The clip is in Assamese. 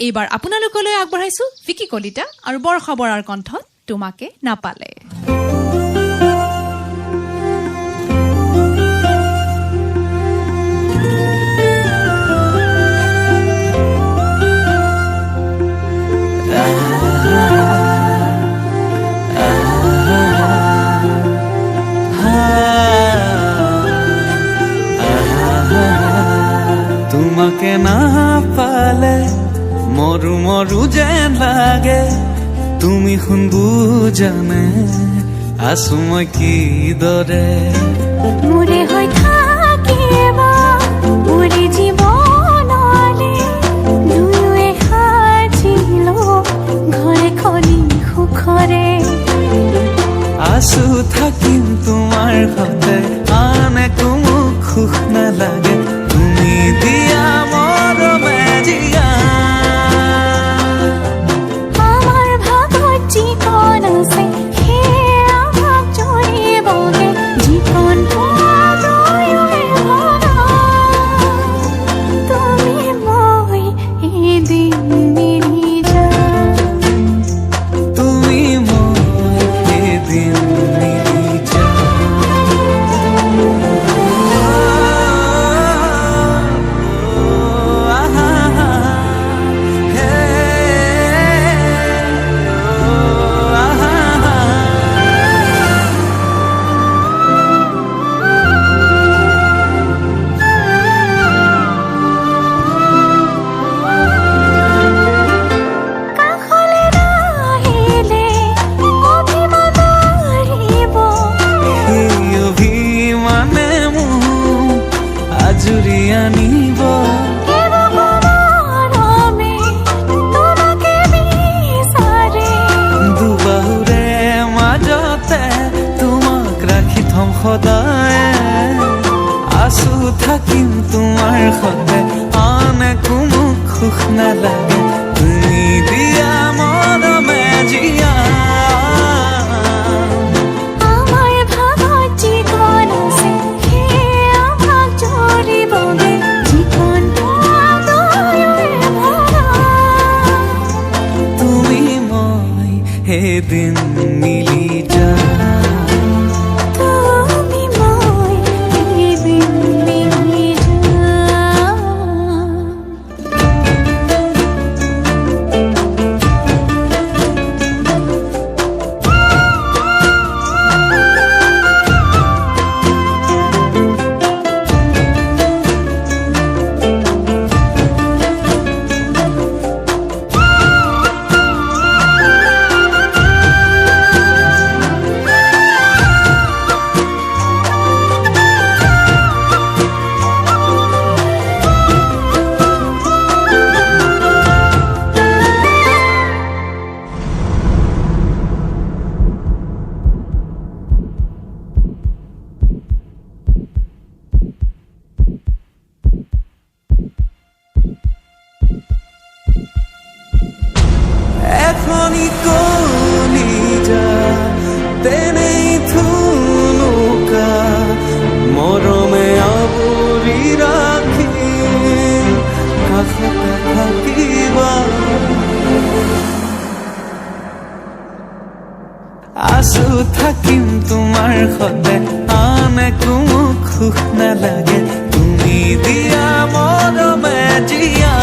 এইবাৰ আপোনালোকলৈ আগবঢ়াইছো ভিকি কলিতা আৰু বৰ্ষা বৰাৰ কণ্ঠত তোমাকে নাপালে। তোমাকে না পালে মৰু মৰু যেন লাগে, তুমি শুন বুজানে আছো মই কি দৰে। মোৰে হৈ থাকিবা মোৰে জীৱনলে, দুয়োৱে সাজিলো ঘৰে খনি সুখৰে। আছো থাকিম তোমাৰ সতে, আন একো মোক সুখ নালাগে, তুমি দিয়া মৰমে জিয়া। আমাৰ ভাগত যিকণ আছে সেয়া ভাগ জৰিবগে, যিকণ দুয়োৱে ভৰা। তুমি মই এদিন মিলি যাম, তুমি মই এদিন মিলি কাষলে নাহিলে অভিমান বাঢ়িব। সেই অভিমানে মোক আজুৰি আনিব। মৰমে তোমাকে বিচাৰে, দুবাহুৰে মাজতে তোমাক ৰাখি থম সদায়, আছো থাকিম তোমাৰ সতে, আন একো মোক সুখ নালাগে, তুমি দিয়া মৰমে জিয়া। আমাৰ ভাগত যিকণ আছে সেয়া ভাগ জৰিবগে, যিকণ দুয়োৱে ভৰা। তুমি মই এদিন মিলি যাম। তুমি মই এদিন মিলি যাম। এখনি কলিজা তেনেই থুনুকা, মৰমে আৱৰি ৰাখিম, কাষতে থাকিবা। আছো থাকিম তোমাৰ সতে, আন একো মোক সুখ নালাগে, তুমি দিয়া মৰমে জিয়া।